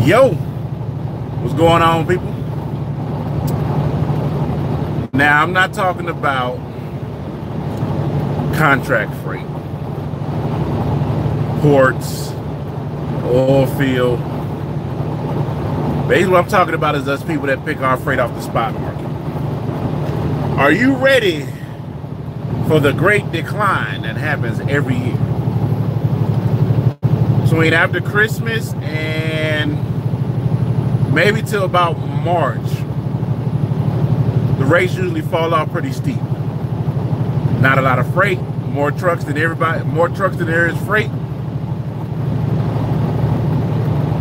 Yo, what's going on, people? Now, I'm not talking about contract freight, ports, oil field. Basically, what I'm talking about is us people that pick our freight off the spot market. Are you ready for the great decline that happens every year? Between after Christmas and maybe till about March, the rates usually fall off pretty steep. Not a lot of freight, more trucks than there is freight.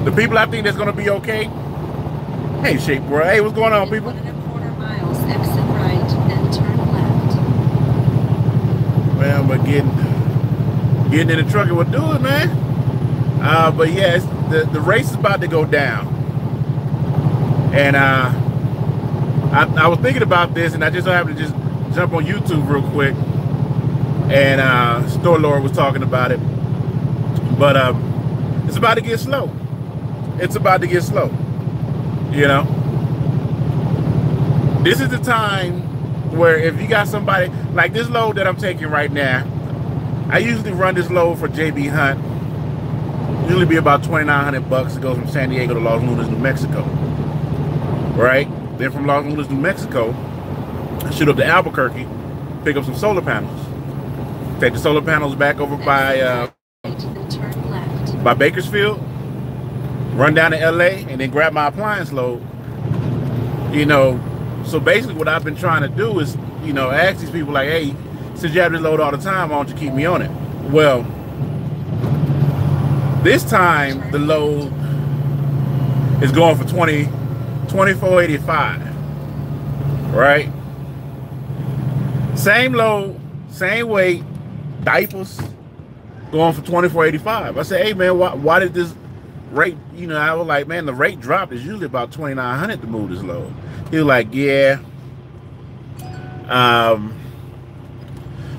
The people I think that's gonna be okay. Hey, Shape Bro. Hey, what's going on, people? 1.25 miles, exit right, then turn left. Well, but getting in the truck it will do it, man. But yeah, the race is about to go down. And I was thinking about this, and I just happened to just jump on YouTube real quick, and Store Lord was talking about it. But it's about to get slow. It's about to get slow. You know, this is the time where if you got somebody like this load that I'm taking right now, I usually run this load for JB Hunt. Usually be about $2,900. It goes from San Diego to Los Lunas, New Mexico. Right? Then from Los Lunas, New Mexico, I shoot up to Albuquerque, pick up some solar panels. Take the solar panels back over by Bakersfield, run down to LA, and then grab my appliance load. You know, so basically what I've been trying to do is, you know, ask these people like, hey, since you have this load all the time, why don't you keep me on it? Well, this time the load is going for $24.85, right? Same load, same weight, diapers, going for $24.85. I said, hey man, why did this rate, you know, I was like, man, the rate dropped. Is usually about $2,900 to move this load. He was like, yeah.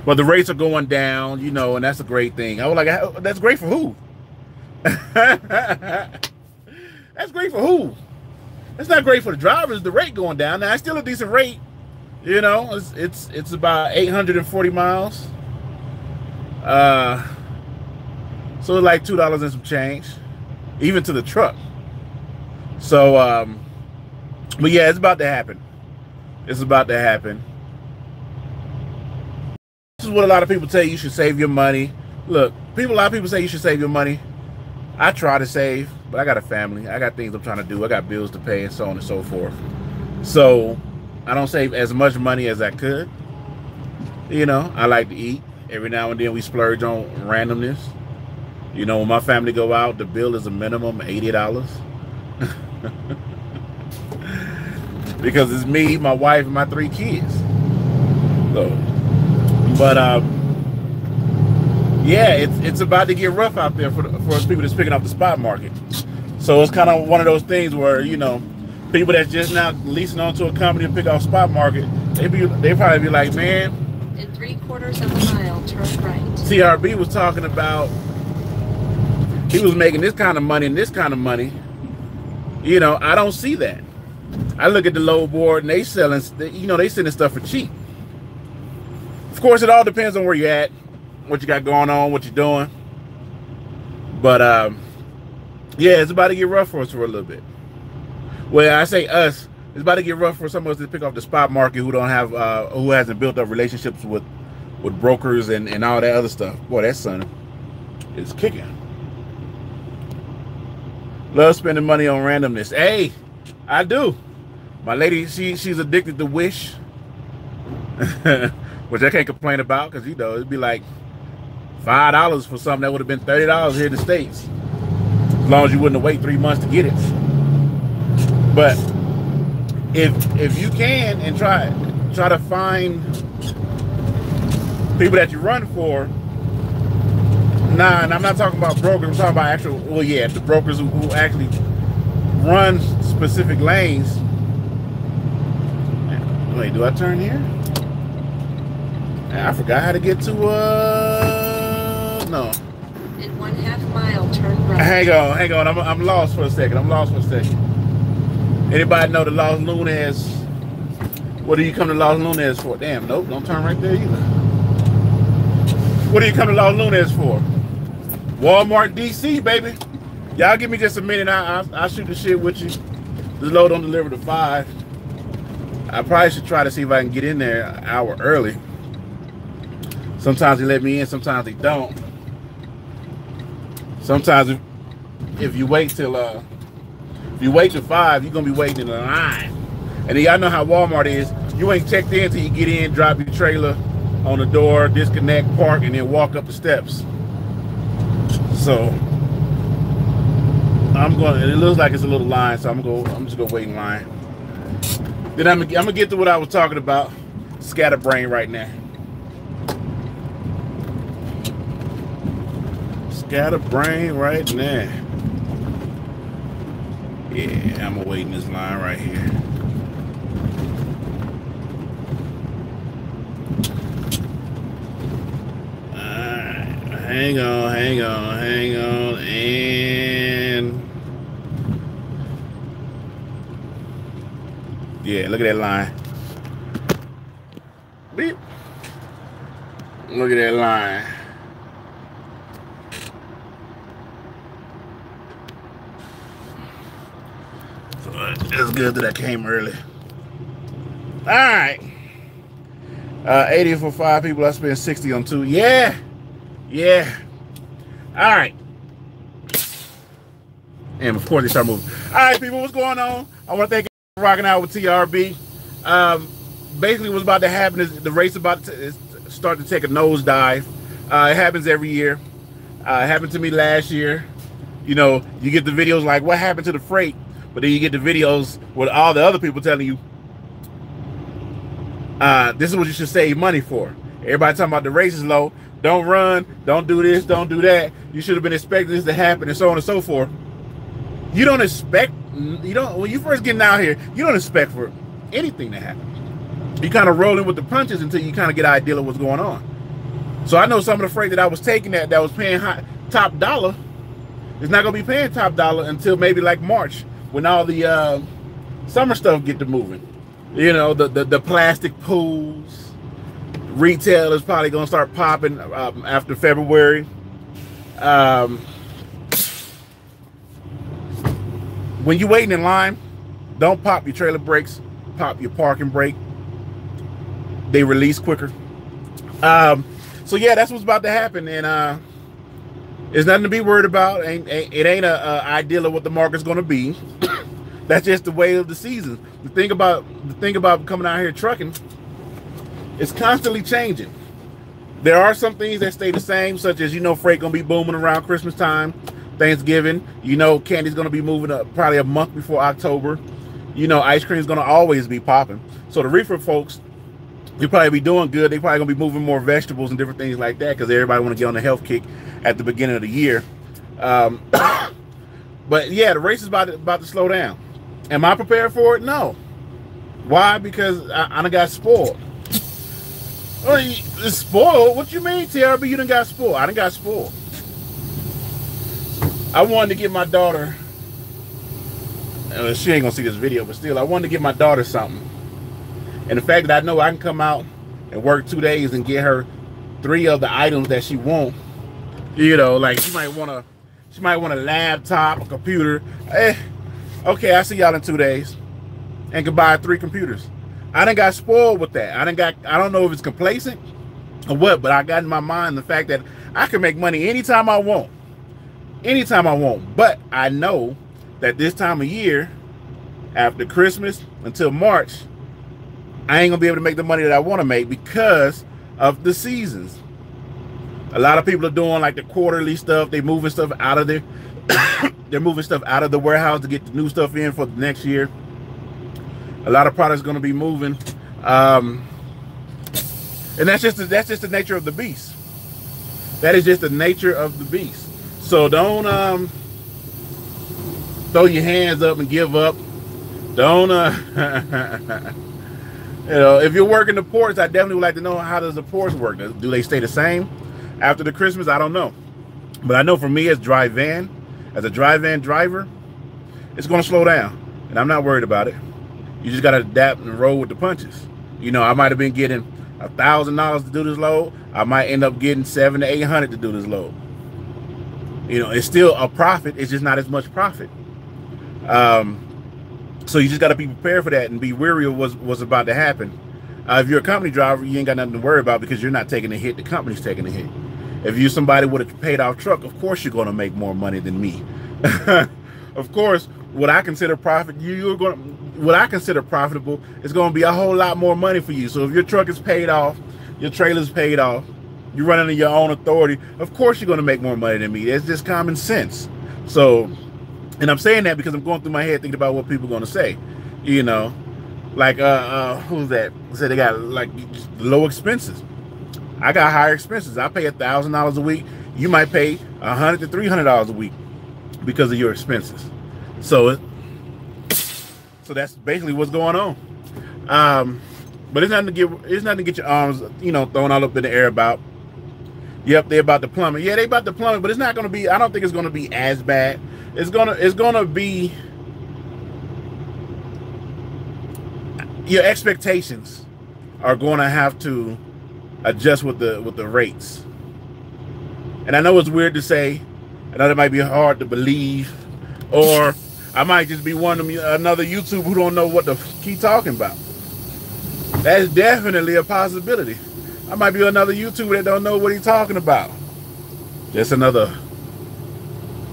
But the rates are going down, you know, and that's a great thing. I was like, that's great for who? That's great for who? That's not great for the drivers. The rate going down. Now, it's still a decent rate. You know, it's about 840 miles. So it's like $2 and some change, even to the truck. So, but yeah, it's about to happen. It's about to happen. This is what a lot of people tell you should save your money. Look, a lot of people say you should save your money. I try to save, but I got a family. I got things I'm trying to do. I got bills to pay and so on and so forth. So I don't save as much money as I could. You know, I like to eat. Every now and then we splurge on randomness. You know, when my family go out, the bill is a minimum $80. Because it's me, my wife, and my 3 kids. So, but yeah, it's about to get rough out there for people that's picking up the spot market. So it's kind of one of those things where, you know, people that's just now leasing onto a company to pick off spot market, they probably be like, man, in 3/4 of a mile, turn right. TRB was talking about he was making this kind of money and this kind of money. You know, I don't see that. I look at the load board and they selling, you know, they sending stuff for cheap. Of course, it all depends on where you're at, what you got going on, what you're doing. But yeah, it's about to get rough for us for a little bit. Well, I say us, it's about to get rough for some of us to pick off the spot market who don't have who hasn't built up relationships with brokers and all that other stuff. Boy, that son is kicking. Love spending money on randomness. Hey, I do. My lady, she's addicted to Wish. Which I can't complain about, because, you know, it'd be like $5 for something that would have been $30 here in the States, as long as you wouldn't have waited 3 months to get it. But if you can, and try to find people that you run for. Nah, and I'm not talking about brokers. I'm talking about actual, well, yeah, the brokers who actually run specific lanes. Wait, do I turn here? I forgot how to get to, no. In 1/2 mile, turn right. Hang on. I'm lost for a second. Anybody know the Los Lunas? What do you come to Los Lunas for? Damn, nope, don't turn right there either. What do you come to Los Lunas for? Walmart, DC, baby. Y'all give me just a minute. I'll shoot the shit with you. The load don't deliver to 5. I probably should try to see if I can get in there an hour early. Sometimes they let me in, sometimes they don't. Sometimes if you wait till 5, you're gonna be waiting in the line. And then y'all know how Walmart is. You ain't checked in till you get in, drop your trailer on the door, disconnect, park, and then walk up the steps. So it looks like it's a little line, so I'm just gonna wait in line. Then I'm gonna get to what I was talking about. Scatterbrain right now. Scatterbrain right now. Yeah, I'm gonna wait in this line right here. Alright, hang on, and yeah, look at that line. Beep. Look at that line. So it's good that I came early. All right. 80 for 5 people. I spent 60 on 2. Yeah. All right. And of course they start moving. All right, people, what's going on? I want to thank you for rocking out with TRB. Basically, what's about to happen is the race about to start to take a nosedive. It happens every year. It happened to me last year. You know, you get the videos like, what happened to the freight? But then you get the videos with all the other people telling you, this is what you should save money for. Everybody talking about the race is low. Don't run. Don't do this. Don't do that. You should have been expecting this to happen, and so on and so forth. You don't expect, when you first getting out here, you don't expect for anything to happen. You kind of rolling with the punches until you kind of get an idea of what's going on. So I know some of the freight that I was taking that was paying top dollar is not going to be paying top dollar until maybe like March, when all the summer stuff get to moving. You know, the plastic pools. Retail is probably going to start popping after February. When you're waiting in line, don't pop your trailer brakes, pop your parking brake. They release quicker. So yeah, that's what's about to happen, and there's nothing to be worried about. It ain't a ideal of what the market's going to be. That's just the way of the season. The thing about coming out here trucking, it's constantly changing. There are some things that stay the same, such as, you know, freight gonna be booming around Christmas time, Thanksgiving. You know, candy's gonna be moving up probably a month before October. You know, ice cream's gonna always be popping. So the reefer folks, they probably be doing good. They probably gonna be moving more vegetables and different things like that, because everybody want to get on the health kick at the beginning of the year. But yeah, the race is about to slow down. Am I prepared for it? No. Why? Because I done got spoiled. Oh, spoiled? What you mean, TRB? You done got spoiled. I done got spoiled. I wanted to get my daughter, she ain't gonna see this video, but still, I wanted to get my daughter something. And the fact that I know I can come out and work 2 days and get her 3 of the items that she wants, you know, like she might want a laptop, a computer. Okay, I see y'all in 2 days, and can buy 3 computers. I done got spoiled with that. I don't know if it's complacent or what, but I got in my mind the fact that I can make money anytime I want. Anytime I want. But I know that this time of year, after Christmas until March, I ain't gonna be able to make the money that I want to make because of the seasons. A lot of people are doing like the quarterly stuff. They moving stuff out of there. They're moving stuff out of the warehouse to get the new stuff in for the next year. A lot of products going to be moving, and that's just the nature of the beast. That is just the nature of the beast. So don't throw your hands up and give up. Don't you know, if you're working the ports, I definitely would like to know, how does the ports work? Do they stay the same after the Christmas? I don't know. But I know for me as a dry van driver, it's going to slow down, and I'm not worried about it. You just got to adapt and roll with the punches. You know, I might have been getting $1,000 to do this load. I might end up getting $700 to $800 to do this load. You know, it's still a profit. It's just not as much profit. So you just got to be prepared for that and be wary of what's about to happen. If you're a company driver, you ain't got nothing to worry about because you're not taking a hit. The company's taking a hit. If you're somebody with a paid off truck, of course you're going to make more money than me. Of course, what I consider profitable is going to be a whole lot more money for you. So if your truck is paid off, your trailer's paid off, you're running on your own authority, of course you're going to make more money than me. It's just common sense. So, and I'm saying that because I'm going through my head thinking about what people are going to say. You know, like who's that? Said they got like low expenses. I got higher expenses. I pay $1,000 a week. You might pay $100 to $300 a week because of your expenses. So that's basically what's going on. But it's nothing to get your arms, you know, thrown all up in the air about. Yep, they're about to plummet. Yeah, they about to plummet, but it's not going to be. I don't think it's going to be as bad. It's gonna be. Your expectations are going to have to adjust with the rates. And I know it's weird to say. I know it might be hard to believe, or I might just be one of them, another YouTuber who don't know what to keep talking about. That's definitely a possibility. I might be another YouTuber that don't know what he's talking about. Just another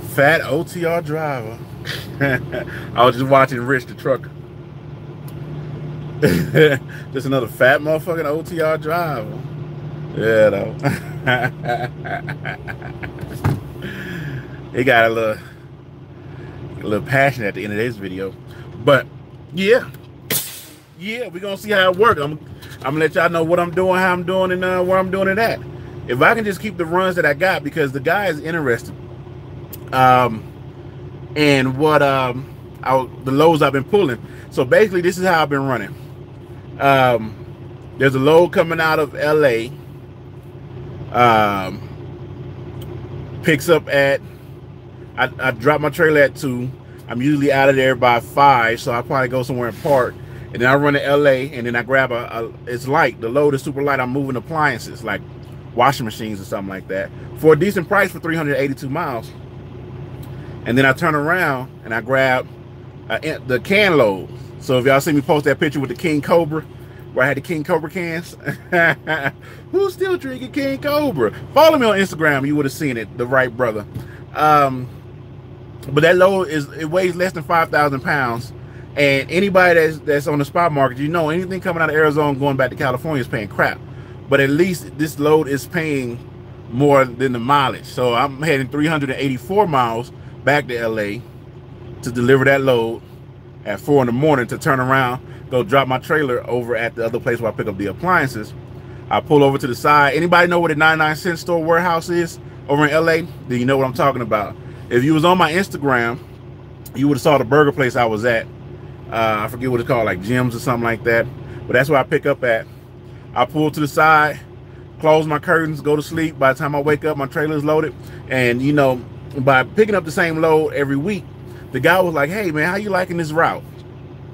fat OTR driver. I was just watching Rich the Trucker. Just another fat motherfucking OTR driver. Yeah, though. He got a little passion at the end of this video. But yeah, we're gonna see how it works. I'm gonna let y'all know what I'm doing, how I'm doing, and where I'm doing it at. If I can just keep the runs that I got, because the guy is interested in what the loads I've been pulling. So basically, this is how I've been running. There's a load coming out of LA. Picks up at, I drop my trailer at 2. I'm usually out of there by 5, so I probably go somewhere and park. And then I run to LA, and then I grab it's light. The load is super light. I'm moving appliances like washing machines or something like that for a decent price for 382 miles. And then I turn around and I grab the can load. So if y'all see me post that picture with the King Cobra, where I had the King Cobra cans, who's still drinking King Cobra? Follow me on Instagram, you would have seen it, TheRightBrotha. But that load it weighs less than 5,000 pounds. And anybody that's on the spot market, you know, anything coming out of Arizona going back to California is paying crap. But at least this load is paying more than the mileage. So I'm heading 384 miles back to LA to deliver that load at 4 in the morning, to turn around, go drop my trailer over at the other place where I pick up the appliances. I pull over to the side. Anybody know what a 99-cent store warehouse is over in LA? Then you know what I'm talking about. If you was on my Instagram, you would have saw the burger place I was at. I forget what it's called, like Jim's or something like that. But that's where I pick up at. I pull to the side, close my curtains, go to sleep. By the time I wake up, my trailer is loaded. And, you know, by picking up the same load every week, the guy was like, "Hey, man, how you liking this route?"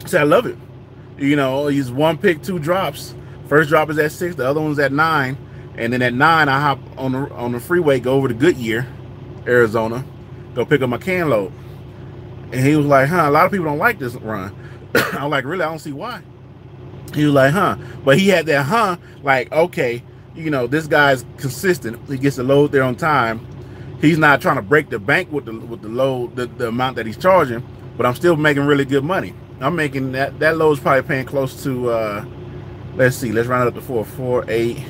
I said, "I love it. You know, he's 1 pick, 2 drops. First drop is at 6, the other one's at 9. And then at 9, I hop on the freeway, go over to Goodyear, Arizona, go pick up my can load." And he was like, "Huh, a lot of people don't like this run." I was like, "Really? I don't see why." He was like, "Huh." But he had that like, okay, you know, this guy's consistent. He gets the load there on time. He's not trying to break the bank with the load, the amount that he's charging, but I'm still making really good money. I'm making that load's probably paying close to let's see, let's round it up to 448.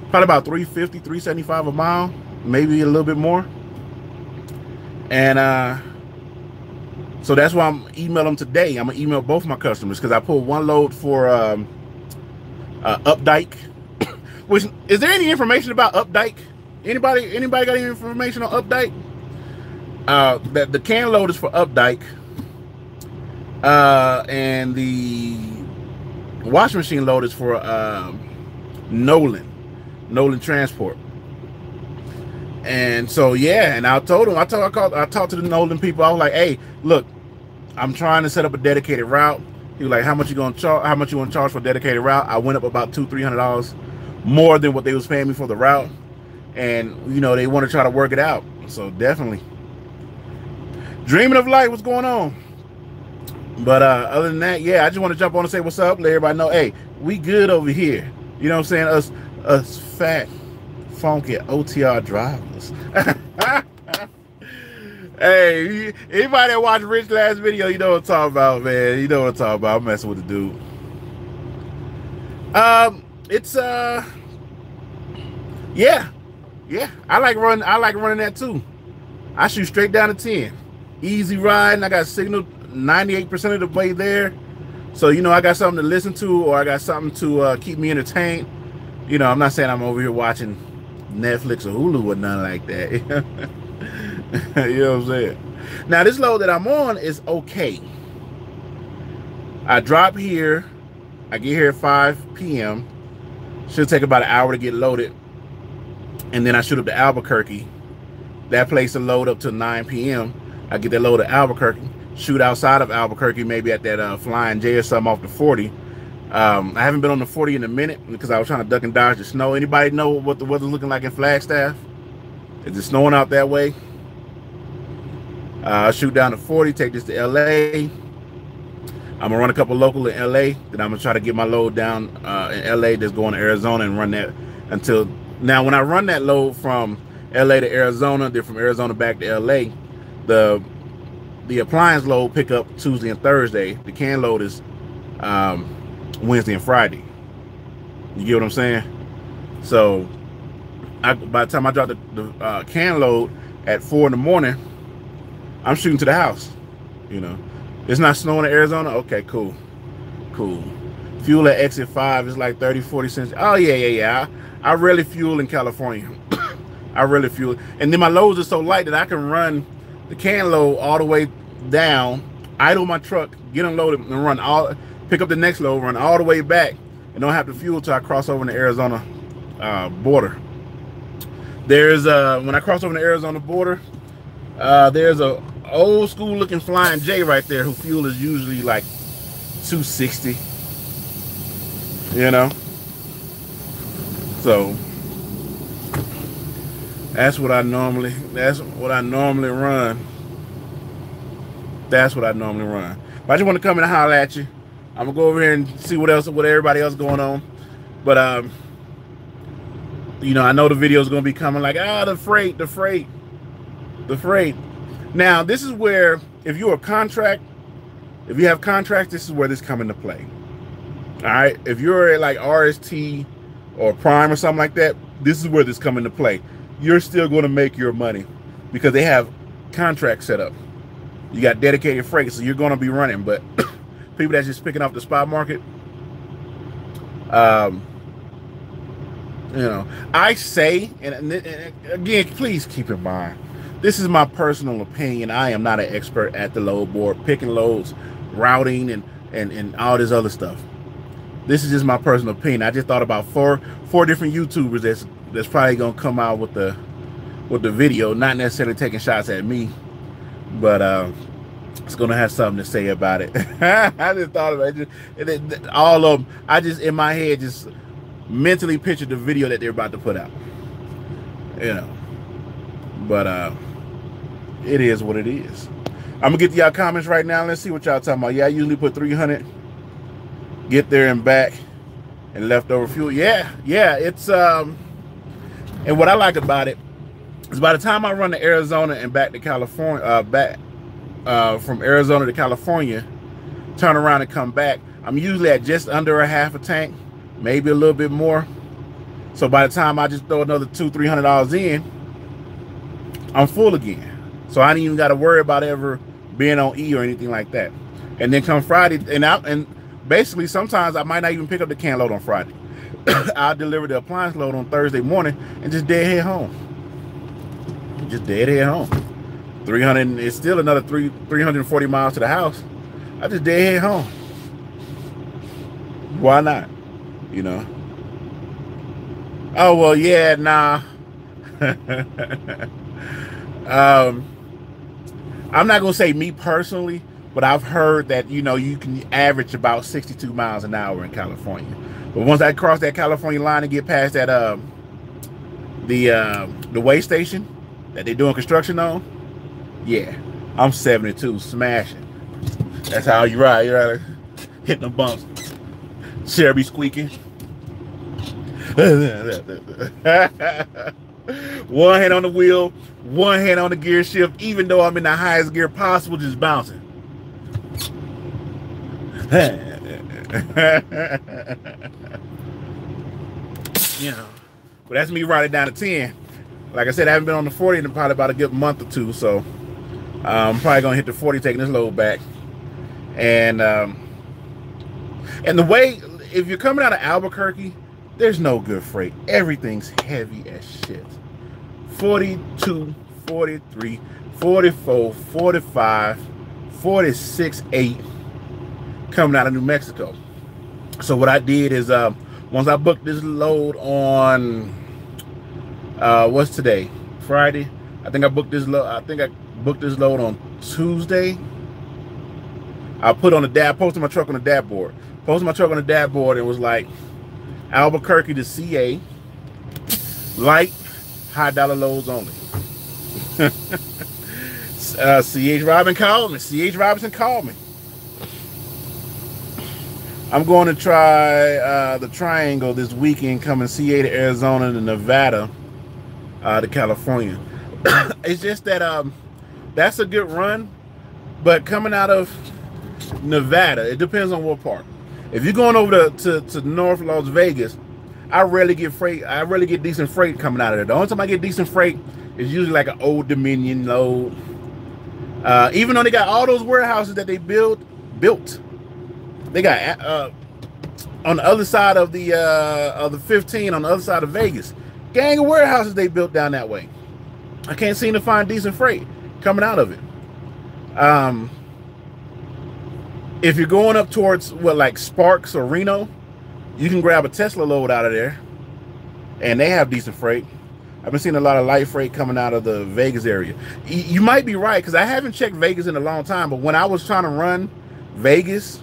Probably about 350, 375 a mile, maybe a little bit more. And so that's why I'm emailing them today. I'm gonna email both my customers, because I pulled one load for Updike. Which, is there any information about Updike? Anybody got any information on Updike? That the can load is for Updike, and the washing machine load is for Nolan Transport. And so yeah, and I told him, I talked to the Nolan people. I was like, hey, look, I'm trying to set up a dedicated route. He was like, how much you gonna charge? How much you want to charge for a dedicated route? I went up about $200-300 more than what they was paying me for the route, and you know they want to try to work it out. So definitely, dreaming of light. What's going on? But other than that, yeah, I just want to jump on and say what's up, let everybody know, hey, we good over here. You know what I'm saying? Us fat, funky OTR drivers. Hey, anybody that watched Rich last video, you know what I'm talking about, man. You know what I'm talking about. I'm messing with the dude. It's yeah. I like running that too. I shoot straight down to 10. Easy riding. I got signal 98% of the way there. So, you know, I got something to listen to, or I got something to keep me entertained. You know, I'm not saying I'm over here watching Netflix or Hulu or nothing like that. You know what I'm saying? Now, this load that I'm on is okay. I drop here. I get here at 5 p.m. Should take about an hour to get loaded. And then I shoot up to Albuquerque. That place to load up till 9 p.m. I get that load at Albuquerque. Shoot outside of Albuquerque, maybe at that Flying J or something off the 40. I haven't been on the 40 in a minute because I was trying to duck and dodge the snow. Anybody know what the weather's looking like in Flagstaff? Is it snowing out that way? I'll shoot down to 40, take this to LA. I'm gonna run a couple local in LA. Then I'm gonna try to get my load down in LA that's going to Arizona and run that until now. When I run that load from LA to Arizona, then from Arizona back to LA, the appliance load pick up Tuesday and Thursday. The can load is Wednesday and Friday. You get what I'm saying? So by the time I drop the can load at 4 in the morning, I'm shooting to the house. You know, it's not snowing in Arizona. Okay, cool. Fuel at exit 5 is like 30-40 cents. Oh yeah. I rarely fuel in California. I rarely fuel, and then my loads are so light that I can run the can load all the way down, idle my truck, get unloaded, and run pick up the next load, run all the way back, and don't have to fuel till I cross over in the Arizona border. There's when I cross over the Arizona border, there's a old school looking Flying J right there who fuel is usually like 260. You know, so that's what I normally run. That's what I normally run. But I just want to come and holler at you. I'm gonna go over here and see what everybody else going on. But you know, I know the video is gonna be coming like, the freight. Now, this is where if you have contracts, this is where this come into play. All right, if you're at like RST or Prime or something like that, this is where this come into play. You're still going to make your money because they have contracts set up. You got dedicated freight, so you're going to be running. But people that's just picking off the spot market, you know, I say, and again, please keep in mind, this is my personal opinion. I am not an expert at the load board, picking loads, routing, and all this other stuff. This is just my personal opinion. I just thought about four different YouTubers that's probably gonna come out with the video, not necessarily taking shots at me, but it's gonna have something to say about it. I just thought about it. All of them. I just in my head just mentally pictured the video that they're about to put out. You know, but it is what it is. I'm gonna get to y'all comments right now. Let's see what y'all talking about. Yeah, I usually put 300. Get there and back and leftover fuel. Yeah, it's and what I like about it is by the time I run to Arizona and back to California, from Arizona to California, turn around and come back, I'm usually at just under a half a tank, maybe a little bit more. So by the time I just throw another $200-300 in, I'm full again. So I ain't even got to worry about ever being on E or anything like that. And then come Friday, and basically, sometimes I might not even pick up the can load on Friday. I'll deliver the appliance load on Thursday morning and just deadhead home. Just deadhead home. 300, it's still another 340 miles to the house. I just deadhead home. Why not? You know? Oh, well, yeah, nah. I'm not gonna say me personally, but I've heard that you can average about 62 miles an hour in California. But once I cross that California line and get past that the way station that they're doing construction on, yeah, I'm 72, smashing. That's how you ride. You're hitting the bumps. Sherry squeaking. One hand on the wheel, one hand on the gear shift, even though I'm in the highest gear possible, just bouncing. But that's me riding down to 10. Like I said, I haven't been on the 40 in probably about a good month or two, so I'm probably gonna hit the 40 taking this load back. And the way, if you're coming out of Albuquerque, there's no good freight. Everything's heavy as shit. 42, 43, 44, 45, 46, 8 coming out of New Mexico. So what I did is once I booked this load on what's today? Friday. I think I booked this load. I think I booked this load on Tuesday. I put on the posted my truck on the dashboard. Posted my truck on the dashboard and was like, Albuquerque to CA, light, high dollar loads only. C.H. Robinson called me. C.H. Robinson called me. I'm going to try the Triangle this weekend, coming CA to Arizona to Nevada to California. It's just that that's a good run, but coming out of Nevada, it depends on what part. If you're going over to North Las Vegas, I rarely get freight. I rarely get decent freight coming out of there. The only time I get decent freight is usually like an Old Dominion load. Even though they got all those warehouses that they built, they got on the other side of the 15, on the other side of Vegas, gang of warehouses they built down that way. I can't seem to find decent freight coming out of it. If you're going up towards like Sparks or Reno, you can grab a Tesla load out of there, and they have decent freight. I've been seeing a lot of light freight coming out of the Vegas area. You might be right, because I haven't checked Vegas in a long time, but when I was trying to run Vegas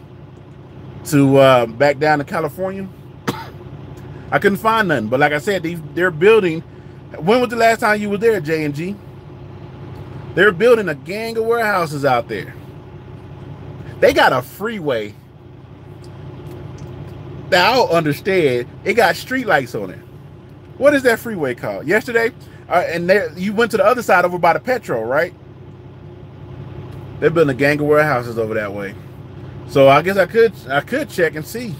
to back down to California, I couldn't find nothing. But like I said, they're building. When was the last time you were there, J&G? They're building a gang of warehouses out there. They got a freeway. Now, I don't understand. It got street lights on it. What is that freeway called? Yesterday, and there you went to the other side over by the Petro, right? They're building a gang of warehouses over that way. So I guess I could check and see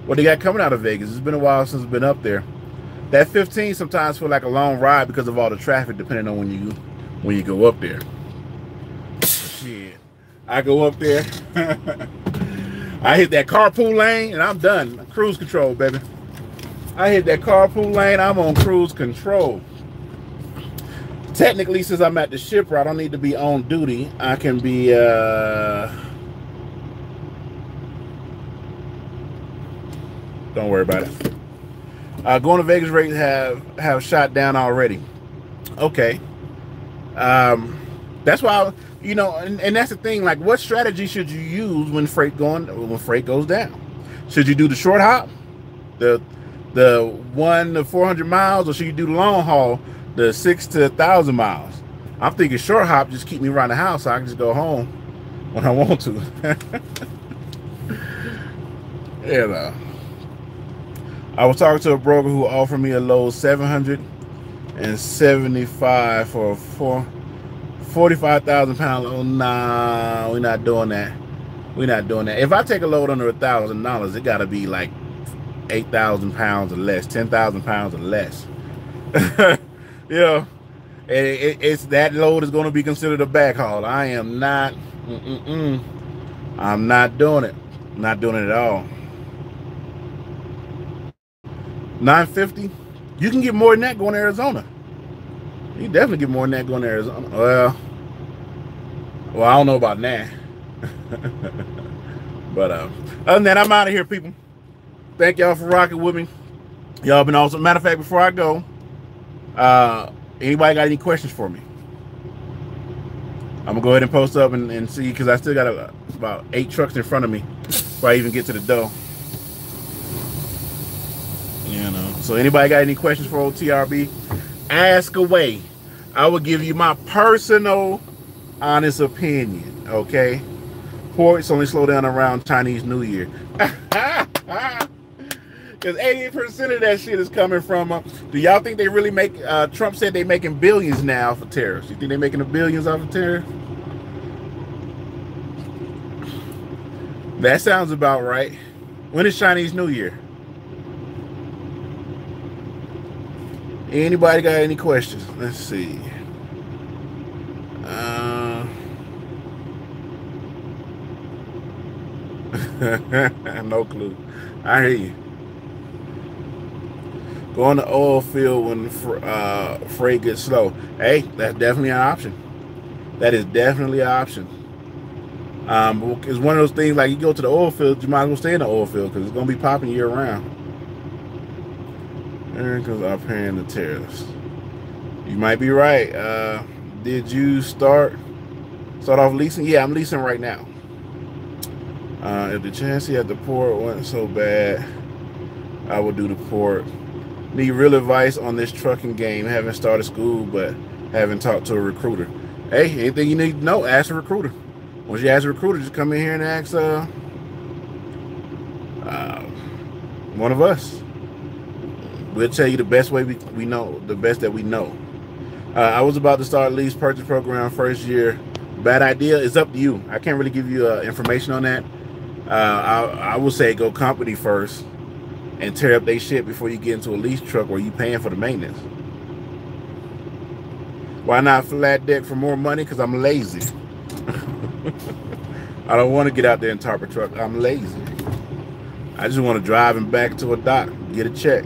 what they got coming out of Vegas. It's been a while since I've been up there. That 15 sometimes feel like a long ride because of all the traffic, depending on when you go up there. Shit, I go up there. I hit that carpool lane and I'm done. Cruise control, baby. I hit that carpool lane, I'm on cruise control. Technically, since I'm at the shipper, I don't need to be on duty. I can be don't worry about it. Going to Vegas rates have shot down already. Okay. That's why and that's the thing. Like, what strategy should you use when freight goes down? Should you do the short hop, the 1 to 400 miles, or should you do the long haul, the 6 to 1,000 miles? I'm thinking short hop just keep me around the house, so I can just go home when I want to. I was talking to a broker who offered me a load $775 for a 45,000 pound load. Nah, we're not doing that. We're not doing that. If I take a load under $1,000, it got to be like 8,000 pounds or less, 10,000 pounds or less. It's that load is going to be considered a backhaul. I am not. I'm not doing it. Not doing it at all. $950. You can get more than that going to Arizona. You can definitely get more than that going to Arizona. Well, I don't know about that. But other than that, I'm out of here, people. Thank y'all for rocking with me. Y'all been awesome. Matter of fact, before I go, Anybody got any questions for me? I'm gonna go ahead and post up and see, because I still got about 8 trucks in front of me before I even get to the door. You know. So anybody got any questions for old TRB? Ask away. I will give you my personal, honest opinion. Okay. Ports only slow down around Chinese New Year. Because 88% of that shit is coming from. Do y'all think they really make? Trump said they making billions now for tariffs. You think they making the billions off of tariffs? That sounds about right. When is Chinese New Year? Anybody got any questions? Let's see. No clue. I hear you. Go on the oil field when freight gets slow. Hey, that's definitely an option. That is definitely an option. It's one of those things, like you go to the oil field, you might as well stay in the oil field because it's going to be popping year round. Americans are paying the tariffs. You might be right. Did you start off leasing? Yeah, I'm leasing right now. If the chassis at the port wasn't so bad, I would do the port. Need real advice on this trucking game. Haven't started school, but haven't talked to a recruiter. Hey, anything you need to know, ask a recruiter. Once you ask a recruiter, just come in here and ask one of us. We'll tell you the best way we know, the best that we know. I was about to start a lease purchase program first year. Bad idea. It's up to you. I can't really give you information on that. I will say go company first and tear up their shit before you get into a lease truck where you paying for the maintenance. Why not flat deck for more money? Because I'm lazy. I don't want to get out there and tarp a truck. I'm lazy. I just want to drive and back to a dock, get a check.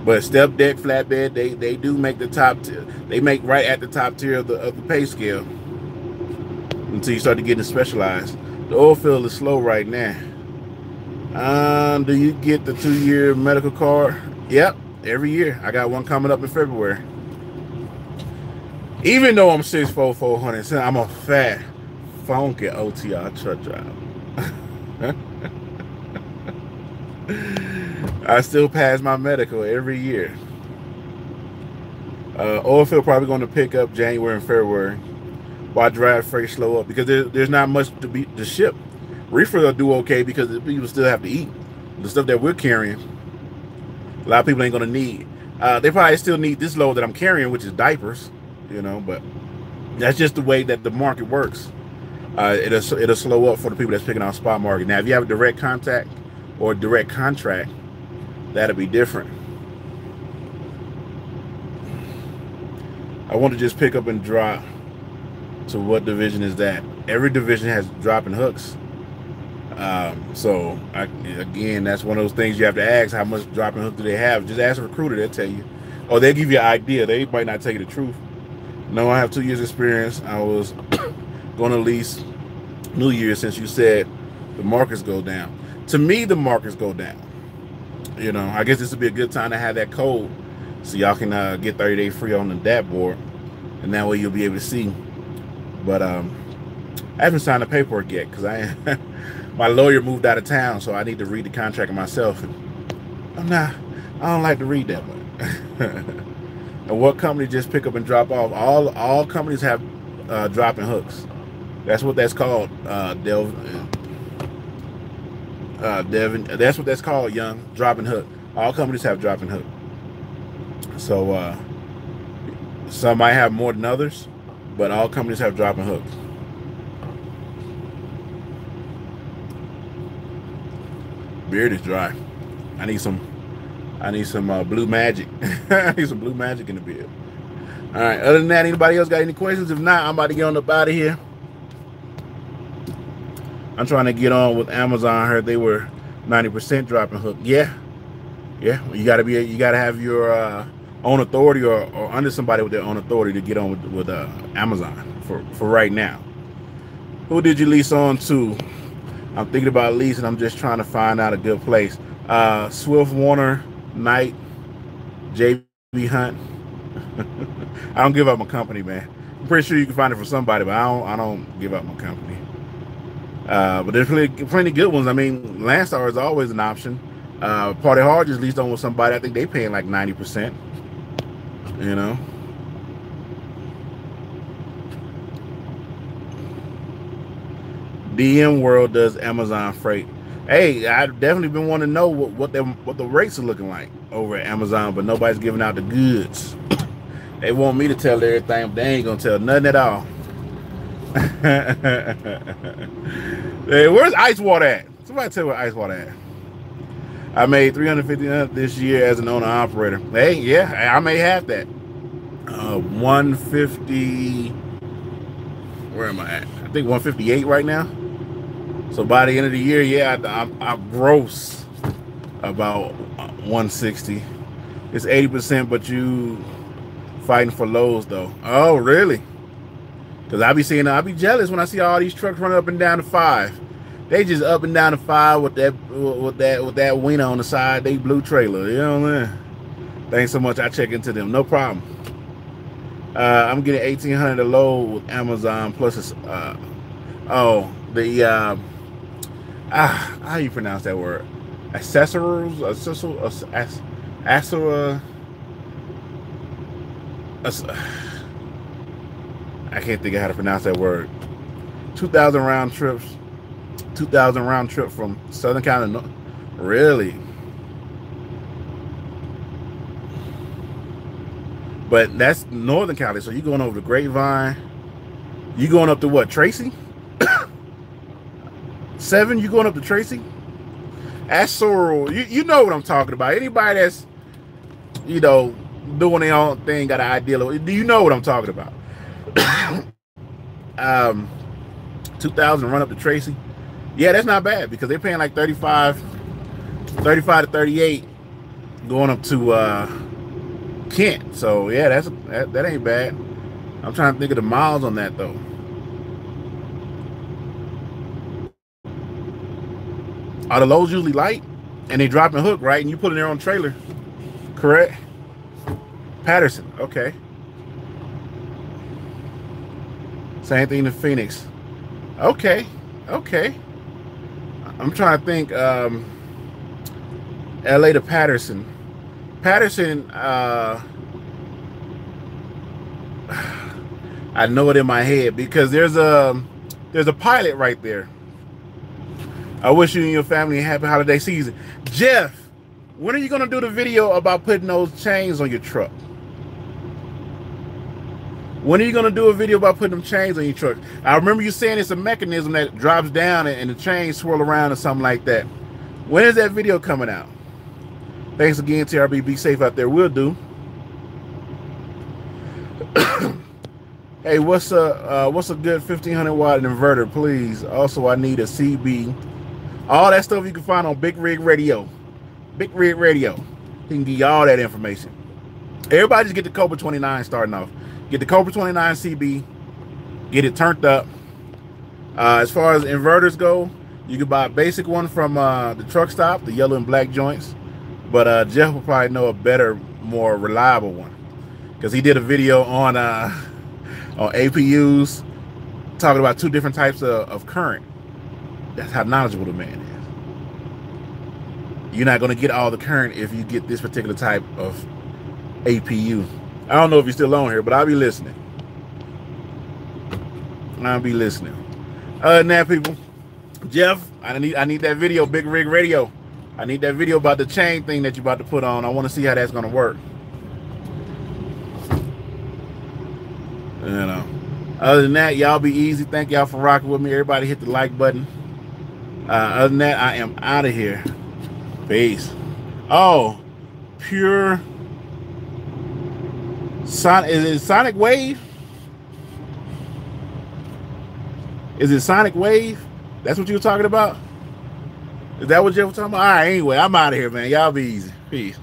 But step deck, flatbed, they do make the top tier. They make right at the top tier of the pay scale until you start to get specialized. The oil field is slow right now. Do you get the 2-year medical card? Yep, every year. I got one coming up in February. Even though I'm 6'4", 400, I'm a fat, funky OTR truck driver. I still pass my medical every year. Oil field probably going to pick up January and February. Why drive freight slow up? Because there's not much to ship. Reefer will do okay because people still have to eat. The stuff that we're carrying, a lot of people ain't going to need. They probably still need this load that I'm carrying, which is diapers, you know, but that's just the way that the market works. It'll slow up for the people that's picking out spot market. Now, if you have a direct contact or a direct contract, that'll be different. I want to just pick up and drop. So what division is that? Every division has dropping hooks. So again, that's one of those things you have to ask. How much dropping hook do they have? Just ask a recruiter, they'll tell you. Or they'll give you an idea. They might not tell you the truth. No, I have 2 years experience. I was going to lease New Year since you said the markets go down. To me, the markets go down. You know, I guess this would be a good time to have that code so y'all can get 30-day free on the dashboard, and that way you'll be able to see. But I haven't signed the paperwork yet because my lawyer moved out of town, so I need to read the contract myself. And I don't like to read that one. And what company just pick up and drop off? All companies have dropping hooks. That's what that's called, Devin. That's what that's called, young. Dropping hook. All companies have dropping hook. So some might have more than others, but all companies have dropping hooks. Beard is dry. I need some blue magic. I need some blue magic in the beard. All right. Other than that, anybody else got any questions? If not, I'm about to get on up out of here. I'm trying to get on with Amazon. I heard they were 90% dropping hook. Yeah. You gotta have your own authority or under somebody with their own authority to get on with Amazon for right now. Who did you lease on to? I'm thinking about leasing. I'm just trying to find out a good place. Swift, Warner, Knight, JB Hunt. I don't give up my company, man. I'm pretty sure you can find it for somebody, but I don't give up my company. But there's plenty good ones. I mean, Landstar is always an option. Party Hard just leased on with somebody. I think they paying like 90%. You know. DM World does Amazon freight. Hey, I've definitely been wanting to know what the rates are looking like over at Amazon, but nobody's giving out the goods. They want me to tell everything, but they ain't gonna tell nothing at all. Hey, where's Ice Water at? Somebody tell me where Ice Water at. I made $350 this year as an owner operator. Hey, yeah, I may have that. 150. Where am I at? I think 158 right now. So by the end of the year, yeah, I gross about 160. It's 80%, but you fighting for lows though. Oh, really? Because I be jealous when I see all these trucks running up and down the 5. They just up and down the 5 with that wiener on the side. They blue trailer. You know what I mean? Thanks so much. I check into them. No problem. I'm getting $1,800 a load with Amazon plus how you pronounce that word? Accessories, I can't think of how to pronounce that word. 2,000 round trips. 2,000 round trip from Southern California. Really? But that's Northern Cali. So you going over to Grapevine. You going up to what? Tracy? 7? You going up to Tracy? Ask Sorrel. You know what I'm talking about. Anybody that's, you know, doing their own thing, got an idea. Do you know what I'm talking about? 2,000 run up to Tracy. Yeah, that's not bad because they're paying like 35 to 38 going up to Kent. So yeah, that ain't bad. I'm trying to think of the miles on that though. Are the loads usually light and they drop and hook, right? And you put in their own trailer, correct? Patterson, okay. Same thing to Phoenix. Okay. I'm trying to think. LA to Patterson. Patterson, I know it in my head because there's a pilot right there. I wish you and your family a happy holiday season. Jeff, when are you gonna do the video about putting those chains on your truck? When are you going to do a video about putting them chains on your truck? I remember you saying it's a mechanism that drops down and the chains swirl around or something like that. When is that video coming out? Thanks again, TRB. Be safe out there. Will do. Hey, what's a good 1500 watt inverter, please? Also, I need a CB. All that stuff you can find on Big Rig Radio. Big Rig Radio. He can give you all that information. Everybody just get the Cobra 29 starting off. Get the Cobra 29 CB, get it turned up. As far as inverters go, you can buy a basic one from the truck stop, the yellow and black joints. But Jeff will probably know a better, more reliable one because he did a video on APUs talking about 2 different types of current. That's how knowledgeable the man is. You're not going to get all the current if you get this particular type of APU. I don't know if you're still on here, but I'll be listening. Other than that, people, Jeff, I need that video, Big Rig Radio. I need that video about the chain thing that you're about to put on. I want to see how that's going to work. You know. Other than that, y'all be easy. Thank y'all for rocking with me. Everybody hit the like button. Other than that, I am out of here. Peace. Oh, pure... Is it Sonic Wave? Is it Sonic Wave? That's what you were talking about? Is that what you were talking about? All right, anyway, I'm out of here, man. Y'all be easy. Peace.